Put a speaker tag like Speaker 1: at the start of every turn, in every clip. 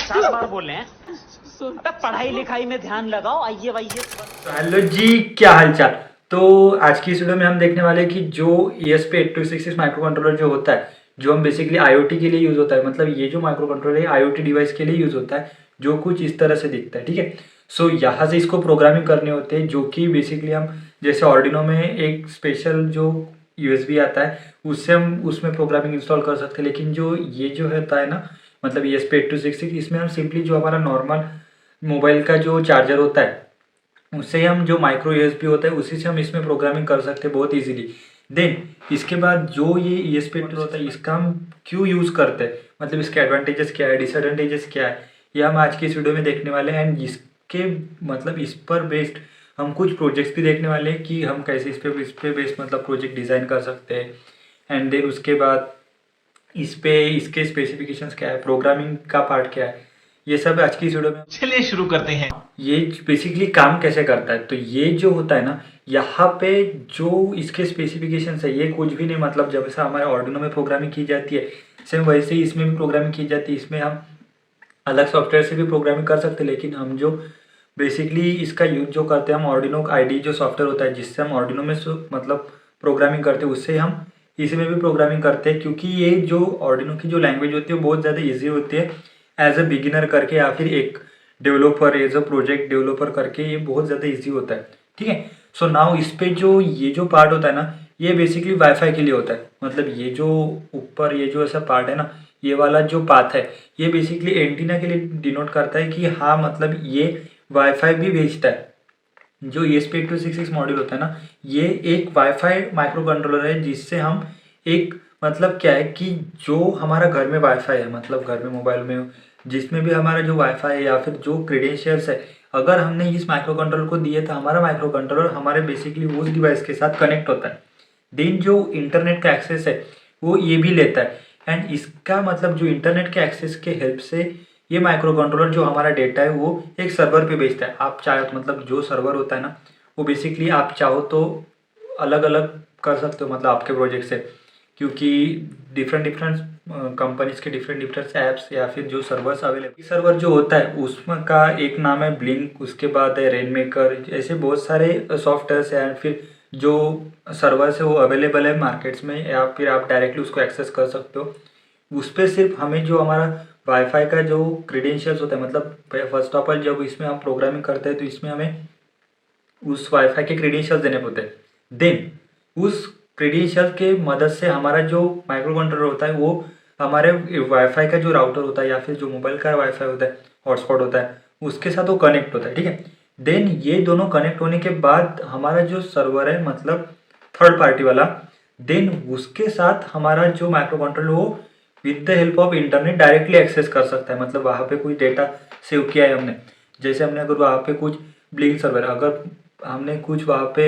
Speaker 1: 50 बार बोले हैं अबे पढ़ाई लिखाई में ध्यान लगाओ। आइए वाइए।
Speaker 2: हेलो जी, क्या हालचाल। तो आज की इस वीडियो में हम देखने वाले हैं कि जो ESP8266 माइक्रो कंट्रोलर जो होता है, जो हम बेसिकली IoT के लिए यूज़ होता है, मतलब ये जो माइक्रो कंट्रोलर है IoT डिवाइस के लिए यूज़ होता है, जो कुछ इस तरह से दिखता है। ठीक है, सो यहाँ से इसको प्रोग्रामिंग करने होते हैं, जो कि बेसिकली हम जैसे ऑर्डिनो में एक स्पेशल जो USB आता है उससे हम उसमें प्रोग्रामिंग इंस्टॉल कर सकते हैं। लेकिन जो ये जो होता है ना, मतलब ESP8266, इसमें हम सिंपली जो हमारा नॉर्मल मोबाइल का जो चार्जर होता है उससे हम जो माइक्रो USB होता है उसी से हम इसमें प्रोग्रामिंग कर सकते हैं बहुत इजीली। देन इसके बाद जो ये ESP82 होता है इसका हम क्यों यूज़ करते हैं, मतलब इसके एडवांटेजेस क्या है, डिसएडवांटेजेस क्या है, ये हम आज की इस वीडियो में देखने वाले हैं। एंड इसके मतलब इस पर बेस्ड हम कुछ प्रोजेक्ट्स भी देखने वाले हैं कि हम कैसे इस पे बेस्ड मतलब प्रोजेक्ट डिज़ाइन कर सकते हैं। एंड देन उसके बाद इस पे इसके स्पेसिफिकेशंस क्या है, प्रोग्रामिंग का पार्ट क्या है, ये सब आज की इस वीडियो में
Speaker 1: चलिए शुरू करते हैं।
Speaker 2: ये बेसिकली काम कैसे करता है। तो ये जो होता है ना, यहाँ पे जो इसके स्पेसिफिकेशंस है ये कुछ भी नहीं, मतलब जब से हमारे ऑर्डिनो में प्रोग्रामिंग की जाती है सेम वैसे ही इसमें भी प्रोग्रामिंग की जाती है। इसमें हम अलग सॉफ्टवेयर से भी प्रोग्रामिंग कर सकते हैं, लेकिन हम जो बेसिकली इसका यूज जो करते हैं हम ऑर्डिनो IDE जो सॉफ्टवेयर होता है जिससे हम ऑर्डिनो में मतलब प्रोग्रामिंग करते हैं, उससे हम इसमें भी प्रोग्रामिंग करते हैं। क्योंकि ये जो ऑर्डिनो की जो लैंग्वेज होती है वो बहुत ज़्यादा ईजी होती है एज अ बिगिनर करके, या फिर एक developer as a project developer करके ये बहुत ज़्यादा इजी होता है। ठीक है, सो नाउ इस पे जो ये जो पार्ट होता है ना, ये बेसिकली वाईफाई के लिए होता है। मतलब ये जो ऊपर ये जो ऐसा पार्ट है ना, ये वाला जो पाथ है ये बेसिकली एंटीना के लिए डिनोट करता है कि हाँ मतलब ये वाईफाई भी भेजता है। जो ESP8266 मॉड्यूल होता है ना, ये एक वाईफाई माइक्रो कंट्रोलर है जिससे हम एक मतलब क्या है कि जो हमारा घर में वाईफाई है, मतलब घर में मोबाइल में जिसमें भी हमारा जो वाईफाई है या फिर जो क्रेडेंशियल्स है, अगर हमने इस माइक्रो कंट्रोलर को दिए तो हमारा माइक्रो कंट्रोलर हमारे बेसिकली उस डिवाइस के साथ कनेक्ट होता है। देन जो इंटरनेट का एक्सेस है वो ये भी लेता है। एंड इसका मतलब जो इंटरनेट के एक्सेस के हेल्प से ये माइक्रो कंट्रोलर जो हमारा डेटा है वो एक सर्वर पे भेजता है। आप चाहो तो मतलब जो सर्वर होता है ना वो बेसिकली आप चाहो तो अलग अलग कर सकते हो, मतलब आपके प्रोजेक्ट से, क्योंकि डिफरेंट डिफरेंट कंपनीज के डिफरेंट डिफरेंट ऐप्स या फिर जो सर्वर्स अवेलेबल, सर्वर जो होता है उसमें का एक नाम है ब्लिंक, उसके बाद है रेनमेकर, ऐसे बहुत सारे सॉफ्टवेयर्स हैं। फिर जो सर्वर्स है वो अवेलेबल है मार्केट्स में, या फिर आप डायरेक्टली उसको एक्सेस कर सकते हो। उस पर सिर्फ हमें जो हमारा वाईफाई का जो क्रीडेंशियल्स होता है, मतलब फर्स्ट ऑफ ऑल जब इसमें हम प्रोग्रामिंग करते हैं तो इसमें हमें उस वाईफाई के क्रीडेंशियल्स देने होते हैं। देन उस क्रीडेंशियल के मदद से हमारा जो माइक्रो कंट्रोलर होता है वो हमारे वाईफाई का जो राउटर होता है या फिर जो मोबाइल का वाईफाई होता है, हॉटस्पॉट होता है, उसके साथ वो कनेक्ट होता है। ठीक है, देन ये दोनों कनेक्ट होने के बाद हमारा जो सर्वर है मतलब थर्ड पार्टी वाला, देन उसके साथ हमारा जो माइक्रो कंट्रोलर वो with the help of internet directly access कर सकता है। मतलब वहाँ पे कोई डेटा सेव किया है हमने, जैसे हमने अगर वहाँ पे कुछ ब्लिंक सर्वर, अगर हमने कुछ वहाँ पे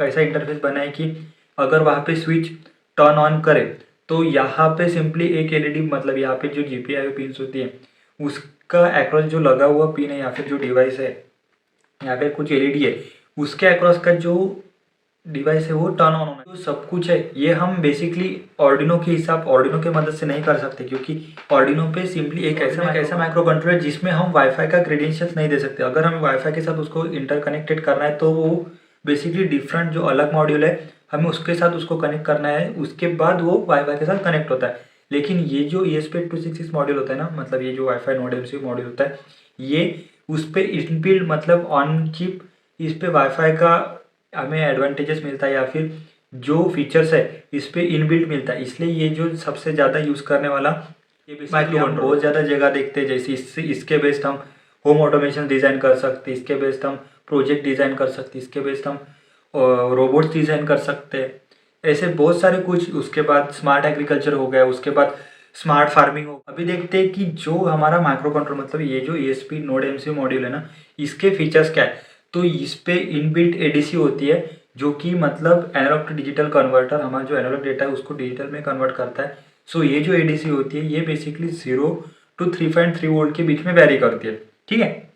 Speaker 2: ऐसा इंटरफेस बनाया कि अगर वहाँ पे स्विच टर्न ऑन करे तो यहाँ पे सिंपली एक LED, मतलब यहाँ पे जो GPIO पिन्स होती है उसका अक्रॉस जो लगा हुआ पिन है या फिर जो डिवाइस है, यहाँ पे कुछ LED है, उसके अक्रॉस का जो डिवाइस है वो टर्न ऑन होना है। तो सब कुछ है ये हम बेसिकली ऑर्डिनो के हिसाब ऑर्डिनो के मदद से नहीं कर सकते, क्योंकि ऑर्डिनो पे सिंपली एक ऐसा माइक्रो कंट्रोलर है जिसमें हम वाईफाई का क्रेडेंशियल्स नहीं दे सकते। अगर हमें वाईफाई के साथ उसको इंटरकनेक्टेड करना है तो वो बेसिकली डिफरेंट जो अलग मॉड्यूल है हमें उसके साथ उसको कनेक्ट करना है, उसके बाद वो वाईफाई के साथ कनेक्ट होता है। लेकिन ये जो ESP8266 मॉड्यूल होता है ना, मतलब ये जो वाईफाई नोड MCU मॉड्यूल होता है, ये उस पर इनबिल्ट मतलब ऑन चिप इस पे वाईफाई का हमें एडवांटेजेस मिलता है या फिर जो फीचर्स है इस पे इनबिल्ट मिलता है। इसलिए ये जो सबसे ज़्यादा यूज़ करने वाला ये माइक्रो हम बहुत ज़्यादा जगह देखते हैं। जैसे इसके बेस्ड हम होम ऑटोमेशन डिज़ाइन कर सकते हैं, इसके बेस्ड हम प्रोजेक्ट डिज़ाइन कर सकते हैं, इसके बेस्ड हम रोबोट्स डिज़ाइन कर सकते हैं, ऐसे बहुत सारे कुछ। उसके बाद स्मार्ट एग्रीकल्चर हो गया, उसके बाद स्मार्ट फार्मिंग हो। अभी देखते हैं कि जो हमारा माइक्रो कंट्रोल मतलब ये जो ESP नोड MCU मॉड्यूल है ना, इसके फीचर्स क्या है। तो इस पे इनबिल्ट ADC होती है जो कि मतलब एनालॉग टू डिजिटल कन्वर्टर, हमारा जो एनालॉग डेटा है उसको डिजिटल में कन्वर्ट करता है। सो ये जो ADC होती है ये बेसिकली 0 to 3.3 वोल्ट के बीच में वेरी करती है। ठीक है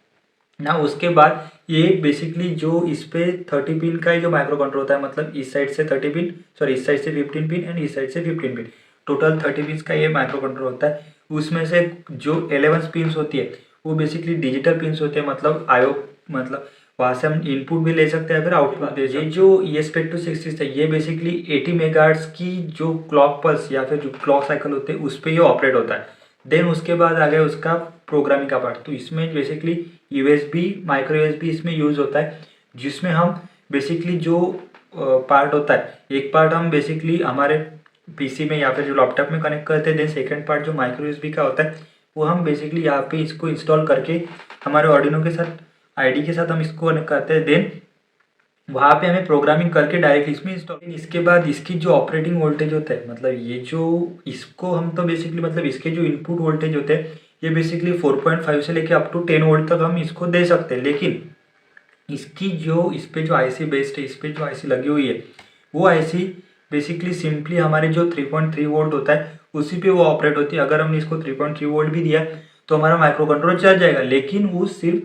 Speaker 2: ना, उसके बाद ये बेसिकली जो इस पे 30 पिन का जो माइक्रो कंट्रोल होता है, मतलब इस साइड से 30 पिन, सॉरी इस साइड से 15 पिन एंड इस साइड से 15 पिन, टोटल 30 पिन्स का ये माइक्रो कंट्रोलर होता है। उसमें से जो 11 पिन्स होती है वो बेसिकली डिजिटल पिन्स होते हैं, मतलब आयो मतलब वहाँ से हम इनपुट भी ले सकते हैं फिर आउटपुट दे सकते हैं। ये जो ESP8266 है ये बेसिकली 80 मेगाहर्ट्ज की जो क्लॉक पल्स या फिर जो क्लॉक साइकिल होते हैं उस पर ये ऑपरेट होता है। देन उसके बाद आ गया उसका प्रोग्रामिंग का पार्ट। तो इसमें बेसिकली USB माइक्रो USB इसमें यूज़ होता है, जिसमें हम बेसिकली जो पार्ट होता है, एक पार्ट हम बेसिकली हमारे PC में या फिर जो लैपटॉप में कनेक्ट करते हैं। देन सेकेंड पार्ट जो माइक्रो USB का होता है वो हम बेसिकली यहाँ पे इसको इंस्टॉल करके हमारे ऑर्डिनो के साथ ID के साथ हम इसको कनेक्ट करते हैं। देन वहाँ पे हमें प्रोग्रामिंग करके डायरेक्ट इसमें इंस्टॉल। इसके बाद इसकी जो ऑपरेटिंग वोल्टेज होता है, मतलब ये जो इसको हम तो बेसिकली मतलब इसके जो इनपुट वोल्टेज होते हैं ये बेसिकली 4.5 से लेके अप टू 10 वोल्ट तक हम इसको दे सकते हैं। लेकिन इसकी जो इस पे जो IC बेस्ड है, इस पे जो IC लगी हुई है वो IC बेसिकली सिंपली हमारे जो 3.3 वोल्ट होता है उसी पे वो ऑपरेट होती है। अगर हमने इसको 3.3 वोल्ट भी दिया तो हमारा माइक्रो कंट्रोलर चल जाएगा, लेकिन वो सिर्फ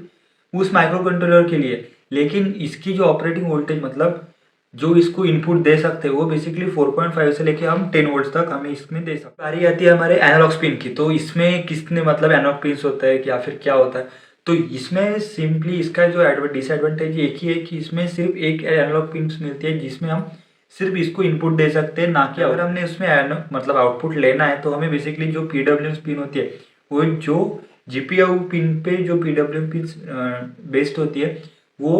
Speaker 2: उस माइक्रो कंट्रोलर के लिए। लेकिन इसकी जो ऑपरेटिंग वोल्टेज मतलब जो इसको इनपुट दे सकते हैं वो बेसिकली 4.5 से लेके हम 10 वोल्ट तक हमें इसमें दे सकते हैं। बारी आती है हमारे एनालॉग पिन की। तो इसमें किसने मतलब एनालॉग पिन्स होता है या फिर क्या होता है, तो इसमें सिंपली इसका जो डिसएडवांटेज एक ही है कि इसमें सिर्फ एक एनालॉग पिन्स मिलती है जिसमें हम सिर्फ इसको इनपुट दे सकते हैं, ना कि अगर हमने उसमें मतलब आउटपुट लेना है तो हमें बेसिकली जो PWM पिन होती है वो जो GPIO पिन पे जो PWM पिन बेस्ड होती है वो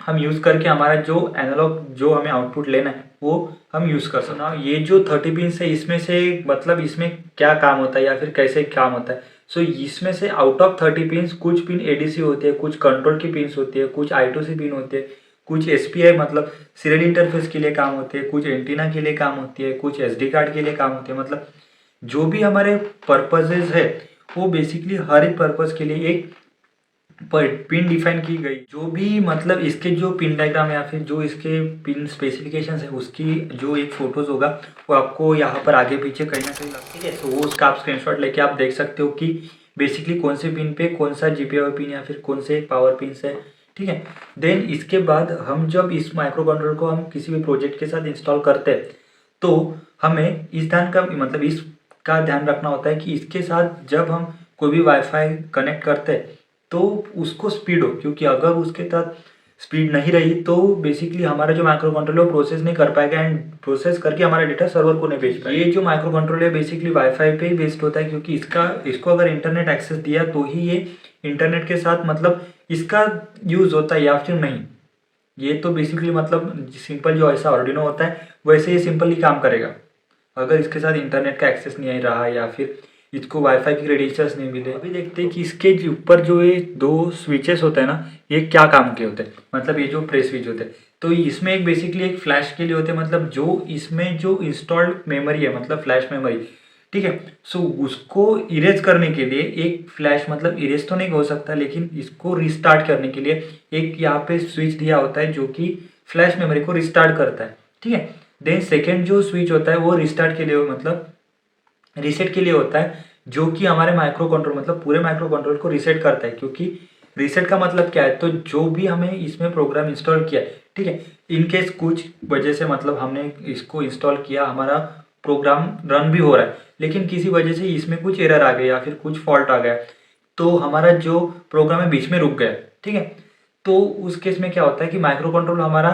Speaker 2: हम यूज़ करके हमारा जो एनालॉग जो हमें आउटपुट लेना है वो हम यूज़ कर सकते हैं। ये जो 30 पिन है इसमें से मतलब इसमें क्या काम होता है या फिर कैसे काम होता है। सो इसमें से आउट ऑफ 30 पिन्स कुछ पिन ADC होती है, कुछ कंट्रोल की पिन्स होती है, कुछ I2C पिन होती है, कुछ SPI मतलब सीरियल इंटरफेस के लिए काम होती है, कुछ एंटीना के लिए काम होती है, कुछ SD कार्ड के लिए काम होती है। मतलब जो भी हमारे पर्पजेज है वो बेसिकली हर एक पर्पज़ के लिए एक पिन डिफाइन की गई। जो भी मतलब इसके जो पिन डायग्राम या फिर जो इसके पिन स्पेसिफिकेशंस है उसकी जो एक फोटोज होगा वो आपको यहाँ पर आगे पीछे कहीं ना कहीं ठीक है। तो वो उसका आप स्क्रीनशॉट लेके आप देख सकते हो कि बेसिकली कौन से पिन पे कौन सा GPIO पिन या फिर कौन से पावर पिन है, ठीक है। देन इसके बाद हम जब इस माइक्रो कंट्रोलर को हम किसी भी प्रोजेक्ट के साथ इंस्टॉल करते हैं तो हमें इस ध्यान का मतलब इसका ध्यान रखना होता है कि इसके साथ जब हम कोई भी वाईफाई कनेक्ट करते हैं तो उसको स्पीड हो, क्योंकि अगर उसके साथ स्पीड नहीं रही तो बेसिकली हमारा जो माइक्रो कंट्रोलर प्रोसेस नहीं कर पाएगा एंड प्रोसेस करके हमारा डेटा सर्वर को नहीं भेज पाएगा। ये जो माइक्रो कंट्रोलर है बेसिकली वाईफाई पे ही बेस्ड होता है, क्योंकि इसको अगर इंटरनेट एक्सेस दिया तो ही ये इंटरनेट के साथ मतलब इसका यूज़ होता है या फिर नहीं। ये तो बेसिकली मतलब सिंपल जो ऐसा ऑर्डिनो होता है वैसे ये सिंपली काम करेगा। अगर इसके साथ इंटरनेट का एक्सेस नहीं रहा या फिर इसको वाईफाई की क्रेडेंशियल्स नहीं मिले। अभी देखते हैं कि इसके ऊपर जो ये 2 स्विचेस होते हैं ना ये क्या काम के होते हैं। मतलब ये जो प्रेस स्विच होते हैं तो इसमें एक बेसिकली एक फ्लैश के लिए होते हैं, मतलब जो इसमें जो इंस्टॉल्ड मेमोरी है मतलब फ्लैश मेमोरी, ठीक है। सो उसको इरेज करने के लिए एक फ्लैश मतलब इरेज तो नहीं हो सकता, लेकिन इसको रिस्टार्ट करने के लिए एक यहाँ पे स्विच दिया होता है जो कि फ्लैश मेमोरी को रिस्टार्ट करता है, ठीक है। देन सेकेंड जो स्विच होता है वो रिस्टार्ट के लिए मतलब रीसेट के लिए होता है, जो कि हमारे माइक्रो कंट्रोल मतलब पूरे माइक्रो कंट्रोल को रीसेट करता है। क्योंकि रीसेट का मतलब क्या है, तो जो भी हमें इसमें प्रोग्राम इंस्टॉल किया है, ठीक है, इनकेस कुछ वजह से मतलब हमने इसको इंस्टॉल किया, हमारा प्रोग्राम रन भी हो रहा है, लेकिन किसी वजह से इसमें कुछ एरर आ गया या फिर कुछ फॉल्ट आ गया तो हमारा जो प्रोग्राम है बीच में रुक गया, ठीक है। तो उस केस में क्या होता है कि माइक्रो कंट्रोल हमारा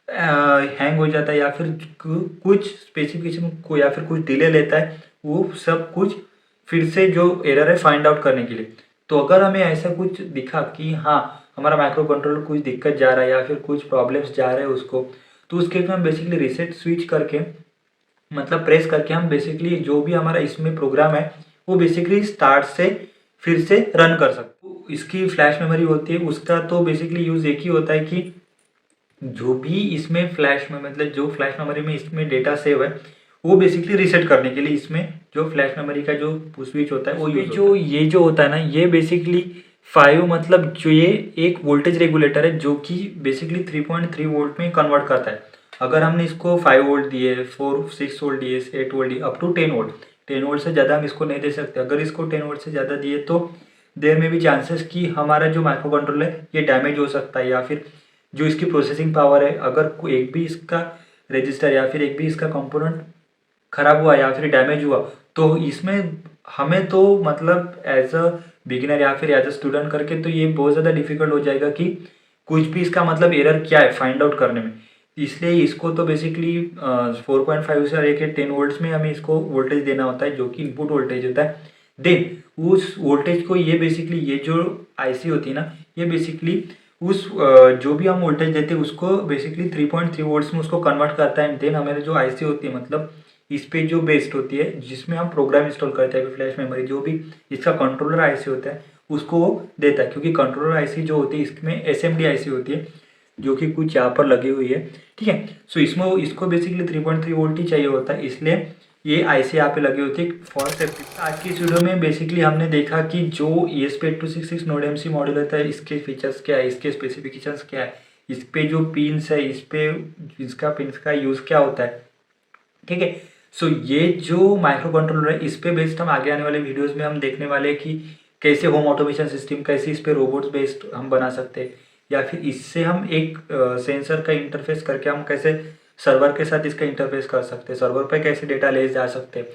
Speaker 2: हैंग हो जाता है या फिर कुछ स्पेसिफिकेशन को या फिर कुछ डिले लेता है, वो सब कुछ फिर से जो एरर है फाइंड आउट करने के लिए। तो अगर हमें ऐसा कुछ दिखा कि हाँ हमारा माइक्रो कंट्रोलर कुछ दिक्कत जा रहा है या फिर कुछ प्रॉब्लम्स जा रहे हैं उसको, तो उस केस में हम बेसिकली रीसेट स्विच करके मतलब प्रेस करके हम बेसिकली जो भी हमारा इसमें प्रोग्राम है वो बेसिकली स्टार्ट से फिर से रन कर सकते। तो इसकी फ्लैश मेमोरी होती है, उसका तो बेसिकली यूज़ एक ही होता है कि जो भी इसमें फ्लैश में मतलब जो फ्लैश मेमोरी में इसमें डेटा सेव है वो बेसिकली रीसेट करने के लिए इसमें जो फ्लैश मेमोरी का जो स्विच होता है वो ये जो होता है ना ये बेसिकली 5 मतलब जो ये एक वोल्टेज रेगुलेटर है जो कि बेसिकली 3.3 वोल्ट में कन्वर्ट करता है। अगर हमने इसको 5 वोल्ट दिए, 6 वोल्ट दिए, 8 वोल्ट दिए, अप टू 10 वोल्ट, 10 वोल्ट से ज़्यादा हम इसको नहीं दे सकते। अगर इसको 10 वोल्ट से ज़्यादा दिए तो देयर में भी चांसेस कि हमारा जो माइक्रो कंट्रोलर है ये डैमेज हो सकता है या फिर जो इसकी प्रोसेसिंग पावर है अगर एक भी इसका रजिस्टर या फिर एक भी इसका कंपोनेंट ख़राब हुआ या फिर डैमेज हुआ तो इसमें हमें तो मतलब एज अ बिगिनर या फिर एज अ स्टूडेंट करके तो ये बहुत ज़्यादा डिफिकल्ट हो जाएगा कि कुछ भी इसका मतलब एरर क्या है फाइंड आउट करने में। इसलिए इसको तो बेसिकली 4.5 से लेकर 10 वोल्ट्स में हमें इसको वोल्टेज देना होता है जो कि इनपुट वोल्टेज होता है। देन उस वोल्टेज को ये बेसिकली ये जो आईसी होती है ना ये बेसिकली उस जो भी हम वोल्टेज देते हैं उसको बेसिकली 3.3 वोल्ट्स में उसको कन्वर्ट करता है। देन हमारे जो आईसी होती है मतलब इस पे जो बेस्ड होती है जिसमें हम प्रोग्राम इंस्टॉल करते हैं फ्लैश मेमोरी जो भी इसका कंट्रोलर आईसी होता है उसको वो देता है, क्योंकि कंट्रोलर आईसी जो होती है इसमें एसएमडी आईसी होती है जो कि कुछ यहाँ पर लगी हुई है, ठीक है। सो इसमें इसको बेसिकली 3.3 वोल्ट ही चाहिए होता है, इसलिए ये आईसी यहाँ पे लगी होती है फॉर सेफ्टी। आज की इस वीडियो में बेसिकली हमने देखा कि जो ESP8266 नोड एमसी मॉड्यूल होता है इसके फीचर्स क्या है, इसके स्पेसिफिकेशंस क्या है, इस पे जो पिन्स है इस पे इसका पिन्स का यूज़ क्या होता है, ठीक है। सो ये जो माइक्रो कंट्रोलर है इस पे बेस्ड हम आगे आने वाले वीडियोस में हम देखने वाले हैं कि कैसे होम ऑटोमेशन सिस्टम कैसे इस पे रोबोट्स बेस्ड हम बना सकते हैं, या फिर इससे हम एक सेंसर का इंटरफेस करके हम कैसे सर्वर के साथ इसका इंटरफेस कर सकते हैं, सर्वर पे कैसे डेटा ले जा सकते हैं।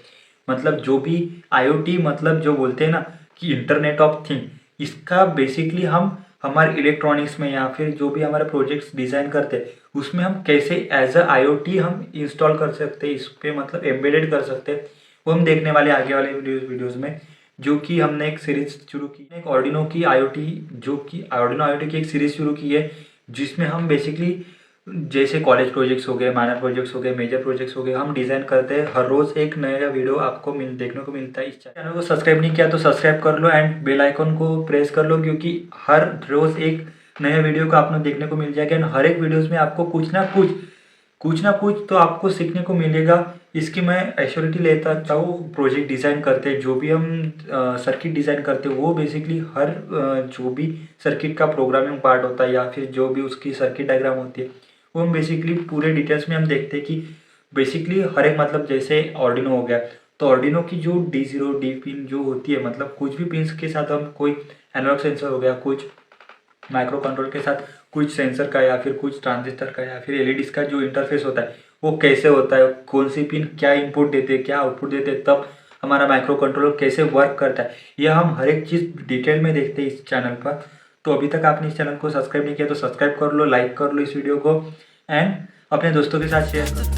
Speaker 2: मतलब जो भी IoT मतलब जो बोलते हैं ना कि इंटरनेट ऑफ थिंग, इसका बेसिकली हम हमारे इलेक्ट्रॉनिक्स में या फिर जो भी हमारे प्रोजेक्ट्स डिज़ाइन करते हैं उसमें हम कैसे एज अ IoT हम इंस्टॉल कर सकते हैं, इस पर मतलब एम्बेडेड कर सकते हैं, वो हम देखने वाले आगे वाले वीडियोज़ में। जो कि हमने एक सीरीज शुरू की, एक ऑर्डिनो की IoT जो कि ऑर्डिनो IoT की एक सीरीज शुरू की है जिसमें हम बेसिकली जैसे कॉलेज प्रोजेक्ट्स हो गए, माइनर प्रोजेक्ट्स हो गए, मेजर प्रोजेक्ट्स हो गए, हम डिज़ाइन करते हैं। हर रोज़ एक नया वीडियो आपको देखने को मिलता है। इस चैनल को सब्सक्राइब नहीं किया तो सब्सक्राइब कर लो एंड बेल आइकन को प्रेस कर लो, क्योंकि हर रोज़ एक नया वीडियो को आपको देखने को मिल जाएगा एंड हर एक वीडियोज़ में आपको कुछ ना कुछ तो आपको सीखने को मिलेगा। इसकी मैं एश्योरिटी लेता हूँ। प्रोजेक्ट डिज़ाइन करते हैं, जो भी हम सर्किट डिज़ाइन करते हैं वो बेसिकली हर जो भी सर्किट का प्रोग्रामिंग पार्ट होता है या फिर जो भी उसकी सर्किट डायग्राम होती है वो हम बेसिकली पूरे डिटेल्स में हम देखते हैं कि बेसिकली हर एक मतलब जैसे ऑर्डिनो हो गया तो ऑर्डिनो की जो D0 D पिन जो होती है मतलब कुछ भी पिन्स के साथ हम कोई एनालॉग सेंसर हो गया, कुछ माइक्रो कंट्रोल के साथ कुछ सेंसर का या फिर कुछ ट्रांजिस्टर का या फिर LEDs का जो इंटरफेस होता है वो कैसे होता है, कौन सी पिन क्या इनपुट देते हैं क्या आउटपुट देते हैं, तब हमारा माइक्रो कंट्रोलर कैसे वर्क करता है, यह हम हर एक चीज़ डिटेल में देखते हैं इस चैनल पर। तो अभी तक आपने इस चैनल को सब्सक्राइब नहीं किया तो सब्सक्राइब कर लो, लाइक कर लो इस वीडियो को एंड अपने दोस्तों के साथ शेयर करो।